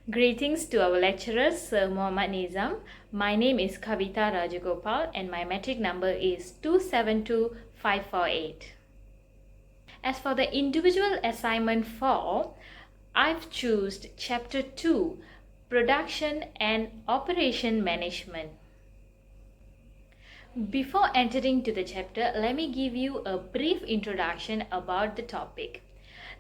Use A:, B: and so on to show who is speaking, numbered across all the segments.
A: Greetings to our lecturers, Sir Muhamad Nizam. My name is Kavitha Rajaguppal and my metric number is 272548. As for the individual assignment 4, I've chosen Chapter 2, Production and Operation Management. Before entering to the chapter, let me give you a brief introduction about the topic.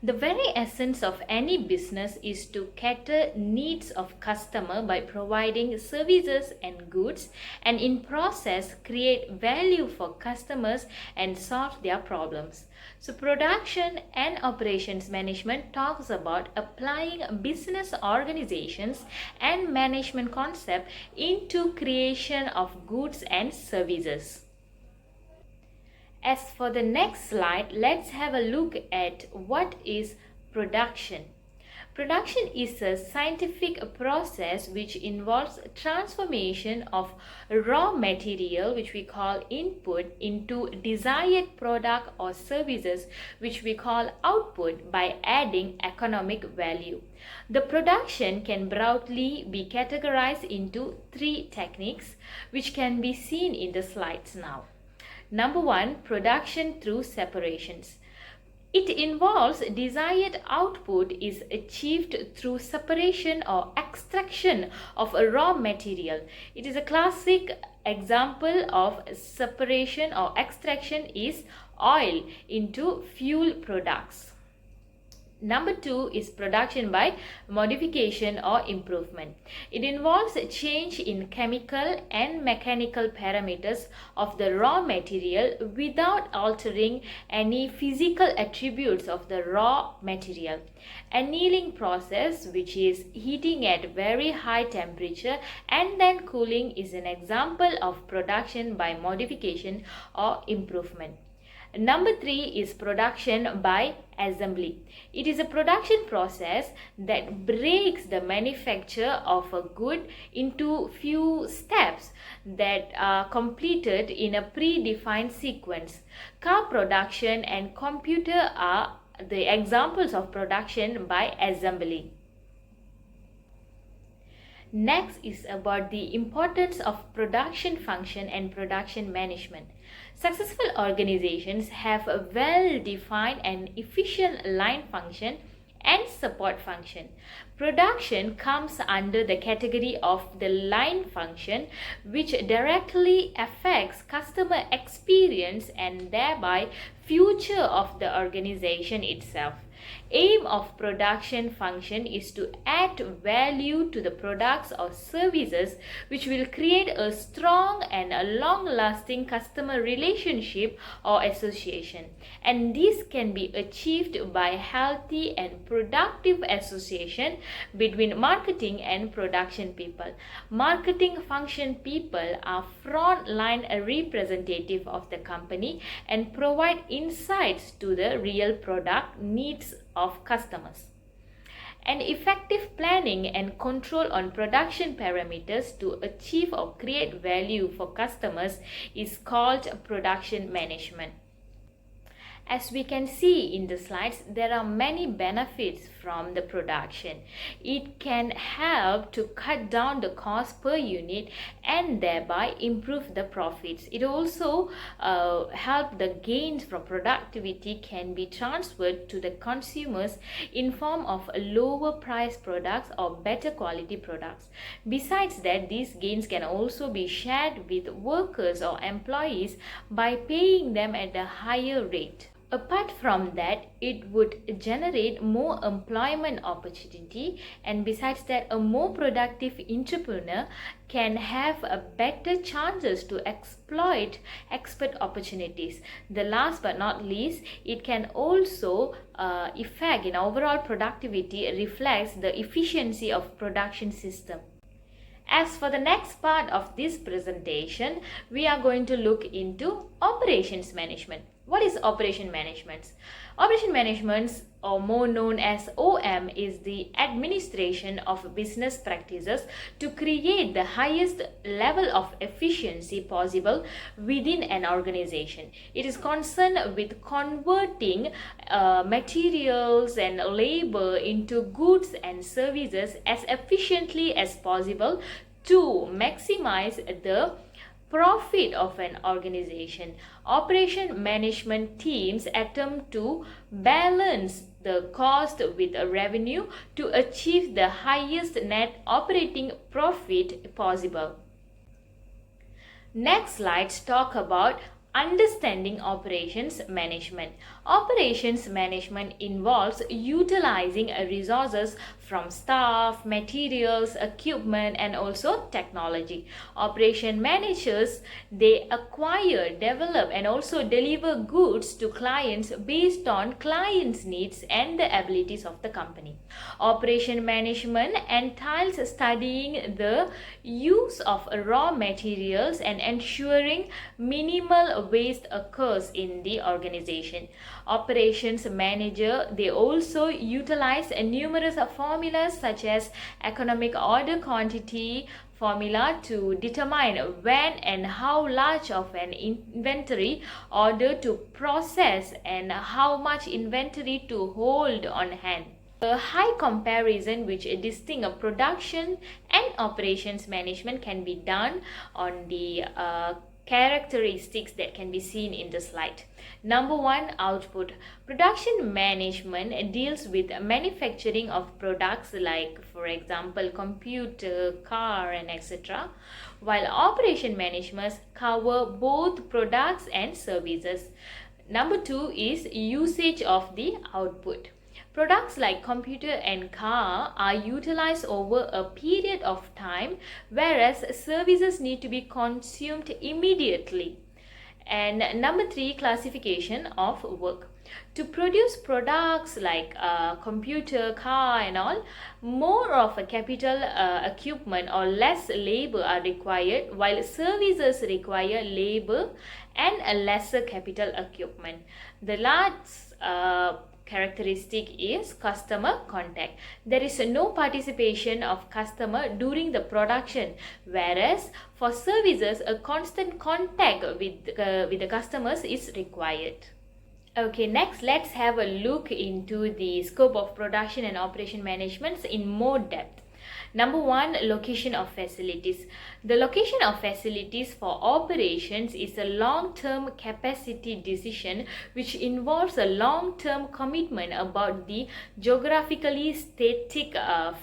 A: The very essence of any business is to cater needs of customer by providing services and goods, and in process create value for customers and solve their problems. So production and operations management talks about applying business organizations and management concept into creation of goods and services. As for the next slide, let's have a look at what is production. Production is a scientific process which involves transformation of raw material, which we call input, into desired product or services, which we call output, by adding economic value. The production can broadly be categorized into three techniques, which can be seen in the slides now. Number 1, production through separations. It involves desired output is achieved through separation or extraction of a raw material. It is a classic example of separation or extraction is oil into fuel products. Number 2 is production by modification or improvement. It involves a change in chemical and mechanical parameters of the raw material without altering any physical attributes of the raw material. Annealing process, which is heating at very high temperature and then cooling, is an example of production by modification or improvement. Number 3 is production by assembly. It is a production process that breaks the manufacture of a good into few steps that are completed in a predefined sequence. Car production and computer are the examples of production by assembly. Next is about the importance of production function and production management. Successful organizations have a well-defined and efficient line function and support function. Production comes under the category of the line function, which directly affects customer experience and thereby future of the organization itself. Aim of production function is to add value to the products or services, which will create a strong and a long-lasting customer relationship or association. And this can be achieved by healthy and productive association between marketing and production people. Marketing function people are front-line representative of the company and provide insights to the real product needs of customers. And effective planning and control on production parameters to achieve or create value for customers is called production management. As we can see in the slides, there are many benefits from the production. It can help to cut down the cost per unit and thereby improve the profits. It also help the gains from productivity can be transferred to the consumers in form of lower price products or better quality products. Besides that, these gains can also be shared with workers or employees by paying them at a higher rate. Apart from that, it would generate more employment opportunity, and besides that, a more productive entrepreneur can have a better chances to exploit expert opportunities. The last but not least, it can also effect in overall productivity reflects the efficiency of production system. As for the next part of this presentation, we are going to look into operations management. What is operation management? Operation management, or more known as OM, is the administration of business practices to create the highest level of efficiency possible within an organization. It is concerned with converting materials and labor into goods and services as efficiently as possible to maximize the profit of an organization. Operation management teams attempt to balance the cost with a revenue to achieve the highest net operating profit possible. Next slides talk about understanding operations management. Operations management involves utilizing resources from staff, materials, equipment, and also technology. Operation managers, they acquire, develop, and also deliver goods to clients based on clients' needs and the abilities of the company. Operation management entails studying the use of raw materials and ensuring minimal waste occurs in the organization. Operations manager, they also utilize numerous formulas such as economic order quantity formula to determine when and how large of an inventory order to process and how much inventory to hold on hand. A high comparison which distinguishes production and operations management can be done on the characteristics that can be seen in the slide. Number 1, output. Production management deals with manufacturing of products like, for example, computer, car, and etc., while operation management cover both products and services. Number 2 is usage of the output. Products like computer and car are utilized over a period of time, whereas services need to be consumed immediately. And number 3, classification of work. To produce products like computer, car and all, more of a capital equipment or less labor are required, while services require labor and a lesser capital equipment. The last characteristic is customer contact. There is no participation of customer during the production, whereas for services a constant contact with the customers is required. Okay, next let's have a look into the scope of production and operation management in more depth. Number 1, location of facilities. The location of facilities for operations is a long-term capacity decision which involves a long-term commitment about the geographically static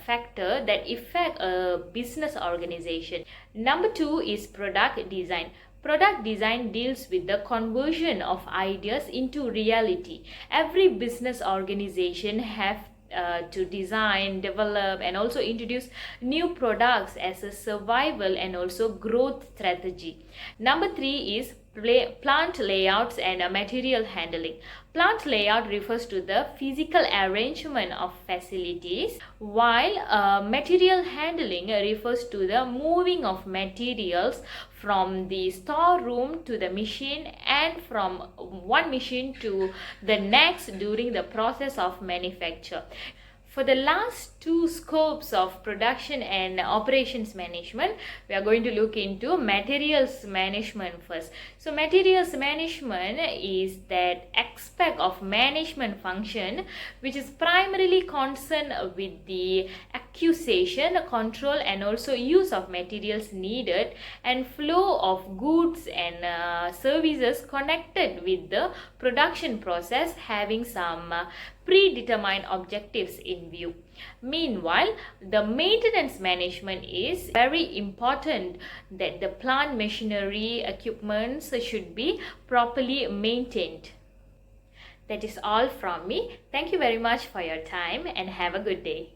A: factor that affect a business organization. Number 2 is product design. Product design deals with the conversion of ideas into reality. Every business organization have to design, develop and also introduce new products as a survival and also growth strategy. Number 3 is plant layouts and material handling. Plant layout refers to the physical arrangement of facilities, while material handling refers to the moving of materials from the storeroom to the machine and from one machine to the next during the process of manufacture. For the last 2 scopes of production and operations management, we are going to look into materials management first. So materials management is that aspect of management function which is primarily concerned with the acquisition, control and also use of materials needed and flow of goods and services connected with the production process, having some predetermined objectives in view. Meanwhile, the maintenance management is very important, that the plant machinery equipments should be properly maintained. That is all from me. Thank you very much for your time and have a good day.